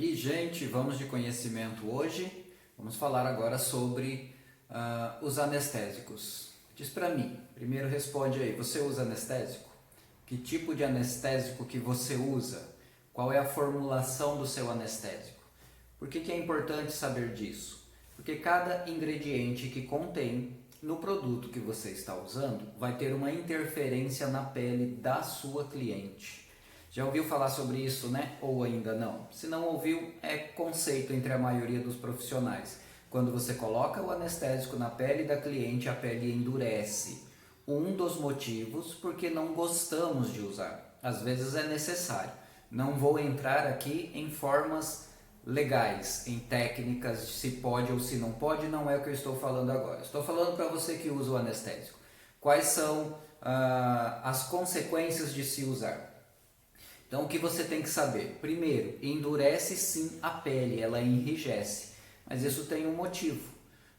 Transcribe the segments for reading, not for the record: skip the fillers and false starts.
Aí, gente, vamos de conhecimento hoje. Vamos falar agora sobre os anestésicos. Diz para mim, primeiro responde aí, você usa anestésico? Que tipo de anestésico que você usa? Qual é a formulação do seu anestésico? Por que é importante saber disso? Porque cada ingrediente que contém no produto que você está usando vai ter uma interferência na pele da sua cliente. Já ouviu falar sobre isso, né? Ou ainda não? Se não ouviu, é conceito entre a maioria dos profissionais. Quando você coloca o anestésico na pele da cliente, a pele endurece. Um dos motivos porque não gostamos de usar. Às vezes é necessário. Não vou entrar aqui em formas legais, em técnicas de se pode ou se não pode, não é o que eu estou falando agora. Estou falando para você que usa o anestésico. Quais são as consequências de se usar? Então, o que você tem que saber? Primeiro, endurece sim a pele, ela enrijece, mas isso tem um motivo.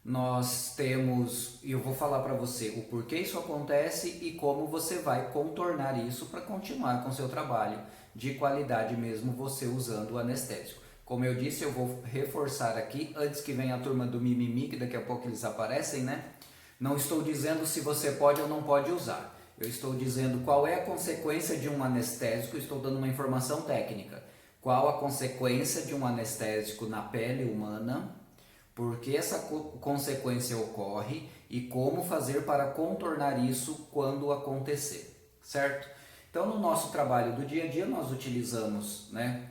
Nós temos, e eu vou falar para você o porquê isso acontece e como você vai contornar isso para continuar com seu trabalho de qualidade mesmo você usando o anestésico. Como eu disse, eu vou reforçar aqui, antes que venha a turma do mimimi, que daqui a pouco eles aparecem, né? Não estou dizendo se você pode ou não pode usar. Eu estou dizendo qual é a consequência de um anestésico, estou dando uma informação técnica. Qual a consequência de um anestésico na pele humana, por que essa consequência ocorre e como fazer para contornar isso quando acontecer, certo? Então, no nosso trabalho do dia a dia, nós utilizamos, né,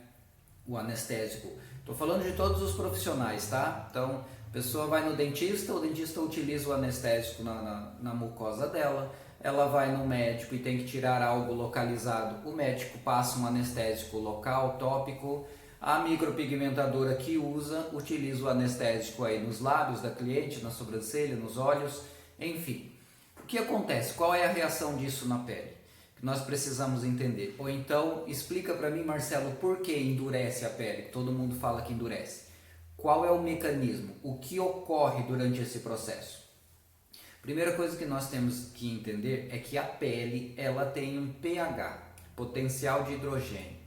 o anestésico. Estou falando de todos os profissionais, tá? Então, a pessoa vai no dentista, o dentista utiliza o anestésico na mucosa dela, ela vai no médico e tem que tirar algo localizado, o médico passa um anestésico local, tópico, a micropigmentadora que usa, utiliza o anestésico aí nos lábios da cliente, na sobrancelha, nos olhos, enfim. O que acontece? Qual é a reação disso na pele? Que nós precisamos entender. Ou então, explica para mim, Marcelo, por que endurece a pele? Todo mundo fala que endurece. Qual é o mecanismo? O que ocorre durante esse processo? Primeira coisa que nós temos que entender é que a pele ela tem um pH, potencial de hidrogênio.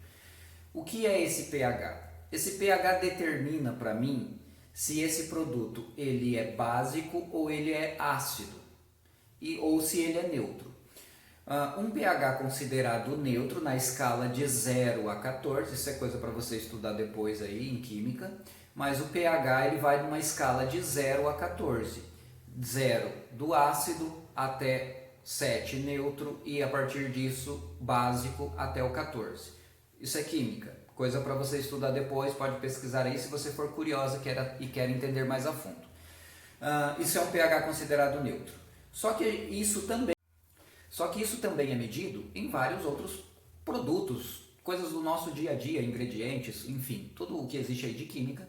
O que é esse pH? Esse pH determina para mim se esse produto ele é básico ou ele é ácido ou se ele é neutro. Um pH considerado neutro na escala de 0 a 14, isso é coisa para você estudar depois aí em química, mas o pH ele vai numa escala de 0 a 14. 0 do ácido até 7 neutro e a partir disso básico até o 14. Isso é química, coisa para você estudar depois, pode pesquisar aí se você for curiosa e quer entender mais a fundo. Isso é um pH considerado neutro. Só que isso também é medido em vários outros produtos, coisas do nosso dia a dia, ingredientes, enfim, tudo o que existe aí de química.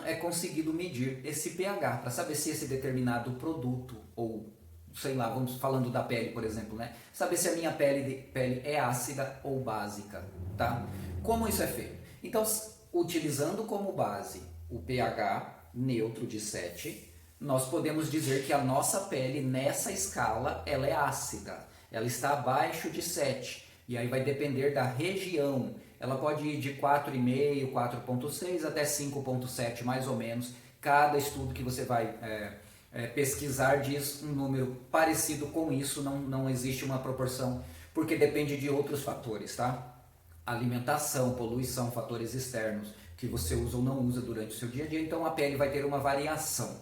É conseguido medir esse pH para saber se esse determinado produto ou, sei lá, vamos falando da pele, por exemplo, né? Saber se a minha pele é ácida ou básica, tá? Como isso é feito? Então, utilizando como base o pH neutro de 7, nós podemos dizer que a nossa pele nessa escala ela é ácida, ela está abaixo de 7 e aí vai depender da região. Ela pode ir de 4,5, 4,6 até 5,7 mais ou menos. Cada estudo que você vai pesquisar diz um número parecido com isso, não existe uma proporção, porque depende de outros fatores, tá? Alimentação, poluição, fatores externos que você usa ou não usa durante o seu dia a dia, então a pele vai ter uma variação.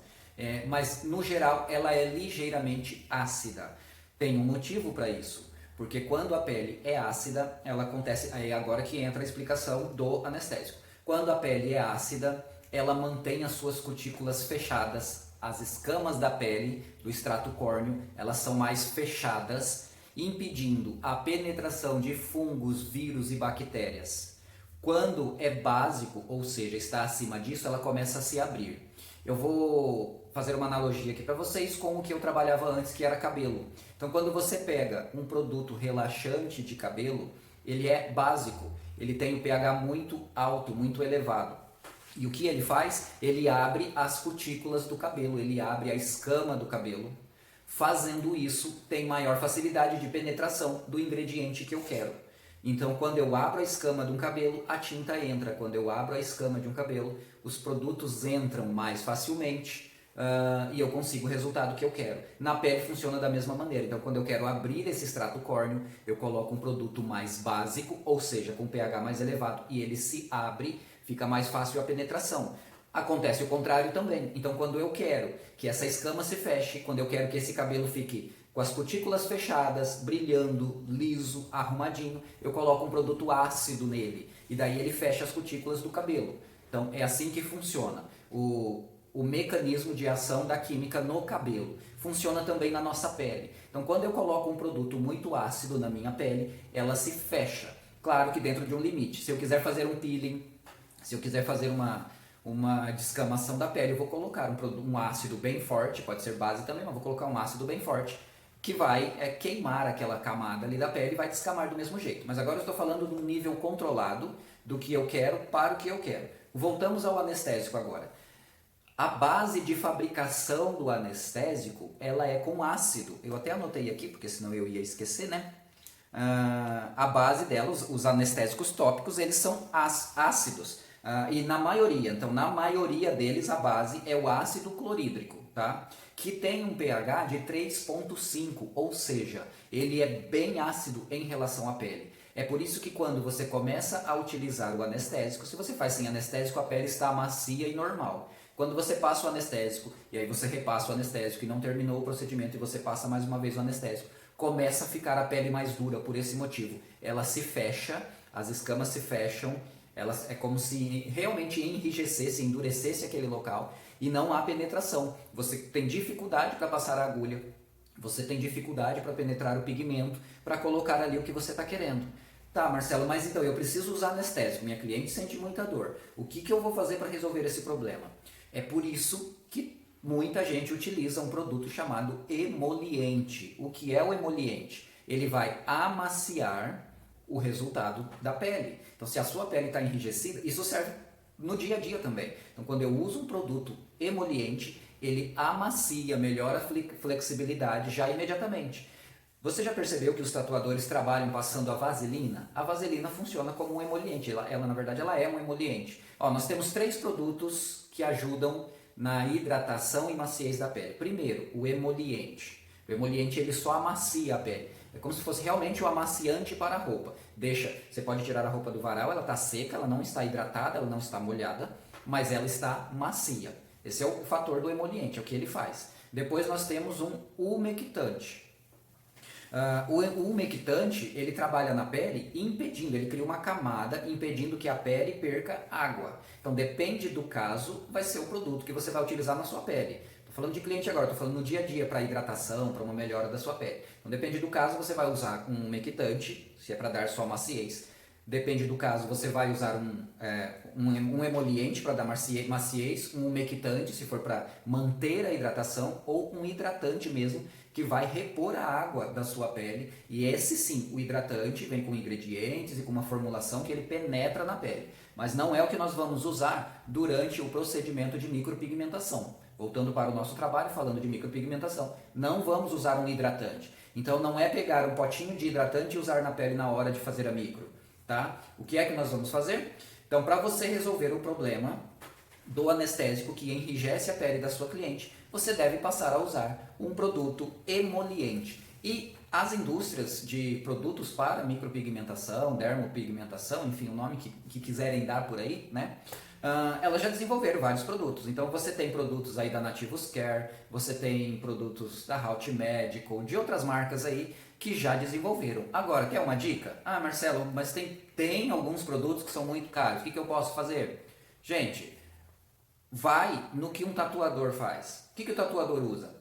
Mas no geral ela é ligeiramente ácida. Tem um motivo para isso. Porque quando a pele é ácida, ela acontece, aí agora que entra a explicação do anestésico. Quando a pele é ácida, ela mantém as suas cutículas fechadas, as escamas da pele, do extrato córneo, elas são mais fechadas, impedindo a penetração de fungos, vírus e bactérias. Quando é básico, ou seja, está acima disso, ela começa a se abrir. Eu vou fazer uma analogia aqui para vocês com o que eu trabalhava antes, que era cabelo. Então, quando você pega um produto relaxante de cabelo, ele é básico, ele tem um pH muito alto, muito elevado. E o que ele faz? Ele abre as cutículas do cabelo, ele abre a escama do cabelo. Fazendo isso, tem maior facilidade de penetração do ingrediente que eu quero. Então, quando eu abro a escama de um cabelo, a tinta entra. Quando eu abro a escama de um cabelo, os produtos entram mais facilmente e eu consigo o resultado que eu quero. Na pele funciona da mesma maneira. Então, quando eu quero abrir esse extrato córneo, eu coloco um produto mais básico, ou seja, com pH mais elevado, e ele se abre, fica mais fácil a penetração. Acontece o contrário também. Então, quando eu quero que essa escama se feche, quando eu quero que esse cabelo fique com as cutículas fechadas, brilhando, liso, arrumadinho, eu coloco um produto ácido nele e daí ele fecha as cutículas do cabelo. Então é assim que funciona o mecanismo de ação da química no cabelo. Funciona também na nossa pele. Então quando eu coloco um produto muito ácido na minha pele, ela se fecha. Claro que dentro de um limite. Se eu quiser fazer um peeling, se eu quiser fazer uma descamação da pele, eu vou colocar um ácido bem forte, pode ser base também, mas vou colocar um ácido bem forte, que vai queimar aquela camada ali da pele e vai descamar do mesmo jeito. Mas agora eu estou falando de um nível controlado do que eu quero para o que eu quero. Voltamos ao anestésico agora. A base de fabricação do anestésico, ela é com ácido. Eu até anotei aqui, porque senão eu ia esquecer, né? A base dela, os anestésicos tópicos, eles são ácidos. E na maioria deles, a base é o ácido clorídrico, tá? Que tem um pH de 3,5, ou seja, ele é bem ácido em relação à pele. É por isso que quando você começa a utilizar o anestésico, se você faz sem anestésico, a pele está macia e normal. Quando você passa o anestésico, e aí você repassa o anestésico e não terminou o procedimento e você passa mais uma vez o anestésico, começa a ficar a pele mais dura por esse motivo. Ela se fecha, as escamas se fecham, é como se realmente enrijecesse, endurecesse aquele local e não há penetração. Você tem dificuldade para passar a agulha, você tem dificuldade para penetrar o pigmento, para colocar ali o que você está querendo. Tá, Marcelo, mas então eu preciso usar anestésico, minha cliente sente muita dor. O que eu vou fazer para resolver esse problema? É por isso que muita gente utiliza um produto chamado emoliente. O que é o emoliente? Ele vai amaciar o resultado da pele. Então, se a sua pele está enrijecida, isso serve no dia a dia também. Então, quando eu uso um produto emoliente, ele amacia, melhora a flexibilidade já imediatamente. Você já percebeu que os tatuadores trabalham passando a vaselina? A vaselina funciona como um emoliente, ela na verdade ela é um emoliente. Ó, nós temos 3 produtos que ajudam na hidratação e maciez da pele. Primeiro, o emoliente. O emoliente ele só amacia a pele. É como se fosse realmente um amaciante para a roupa. Você pode tirar a roupa do varal, ela está seca, ela não está hidratada, ela não está molhada, mas ela está macia. Esse é o fator do emoliente, é o que ele faz. Depois nós temos um umectante. O umectante, ele trabalha na pele impedindo, ele cria uma camada impedindo que a pele perca água. Então depende do caso, vai ser o produto que você vai utilizar na sua pele. Estou falando de cliente agora, estou falando no dia a dia para hidratação, para uma melhora da sua pele. Então depende do caso, você vai usar um umectante, se é para dar só maciez. Depende do caso, você vai usar um emoliente para dar maciez, um umectante se for para manter a hidratação, ou um hidratante mesmo, que vai repor a água da sua pele. E esse sim, o hidratante vem com ingredientes e com uma formulação que ele penetra na pele. Mas não é o que nós vamos usar durante o procedimento de micropigmentação. Voltando para o nosso trabalho, falando de micropigmentação, não vamos usar um hidratante. Então não é pegar um potinho de hidratante e usar na pele na hora de fazer a micro. Tá? O que é que nós vamos fazer? Então, para você resolver o problema do anestésico que enrijece a pele da sua cliente, você deve passar a usar um produto emoliente. E as indústrias de produtos para micropigmentação, dermopigmentação, enfim, o nome que quiserem dar por aí, né? Elas já desenvolveram vários produtos. Então você tem produtos aí da Nativus Care, você tem produtos da Haute Medical, de outras marcas aí que já desenvolveram. Agora, quer uma dica? Ah, Marcelo, mas tem alguns produtos que são muito caros. O que eu posso fazer? Gente, vai no que um tatuador faz. O que o tatuador usa?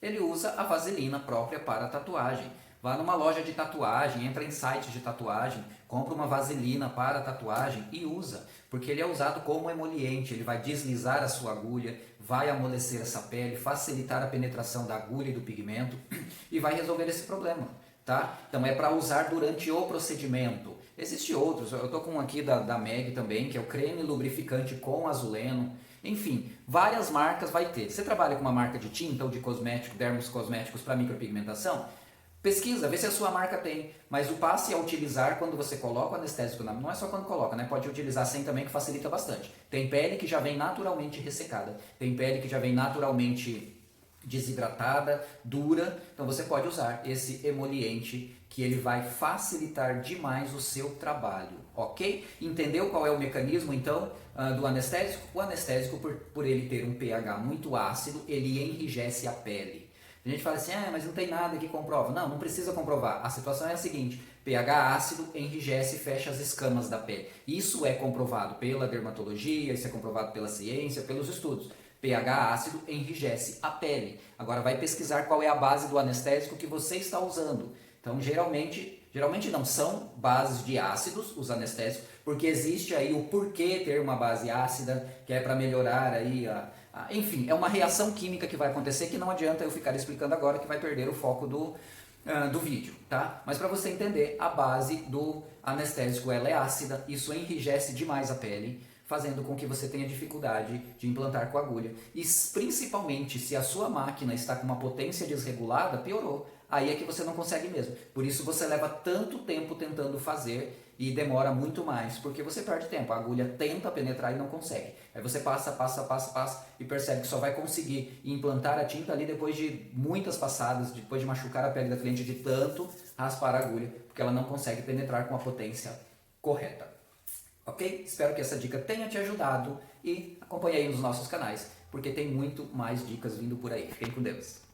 Ele usa a vaselina própria para a tatuagem. Vá numa loja de tatuagem, entra em sites de tatuagem, compra uma vaselina para a tatuagem e usa, porque ele é usado como emoliente, ele vai deslizar a sua agulha, vai amolecer essa pele, facilitar a penetração da agulha e do pigmento e vai resolver esse problema, tá? Então é para usar durante o procedimento. Existem outros, eu estou com um aqui da Meg também, que é o creme lubrificante com azuleno. Enfim, várias marcas vai ter. Você trabalha com uma marca de tinta ou de cosmético, dermos cosméticos para micropigmentação? Pesquisa, vê se a sua marca tem, mas o passe a utilizar quando você coloca o anestésico, não é só quando coloca, né? Pode utilizar sem também, que facilita bastante. Tem pele que já vem naturalmente ressecada, tem pele que já vem naturalmente desidratada, dura, então você pode usar esse emoliente que ele vai facilitar demais o seu trabalho, ok? Entendeu qual é o mecanismo então do anestésico? O anestésico, por ele ter um pH muito ácido, ele enrijece a pele. A gente fala assim, mas não tem nada que comprova. Não, não precisa comprovar. A situação é a seguinte, pH ácido enrijece e fecha as escamas da pele. Isso é comprovado pela dermatologia, isso é comprovado pela ciência, pelos estudos. pH ácido enrijece a pele. Agora vai pesquisar qual é a base do anestésico que você está usando. Então, geralmente não, são bases de ácidos, os anestésicos, porque existe aí o porquê ter uma base ácida, que é para melhorar aí enfim, é uma reação química que vai acontecer que não adianta eu ficar explicando agora, que vai perder o foco do vídeo, tá? Mas para você entender, a base do anestésico ela é ácida, isso enrijece demais a pele, fazendo com que você tenha dificuldade de implantar com agulha. E principalmente se a sua máquina está com uma potência desregulada, piorou. Aí é que você não consegue mesmo. Por isso você leva tanto tempo tentando fazer e demora muito mais, porque você perde tempo. A agulha tenta penetrar e não consegue. Aí você passa e percebe que só vai conseguir implantar a tinta ali depois de muitas passadas, depois de machucar a pele da cliente de tanto raspar a agulha, porque ela não consegue penetrar com a potência correta. Ok? Espero que essa dica tenha te ajudado e acompanhe aí nos nossos canais, porque tem muito mais dicas vindo por aí. Fiquem com Deus.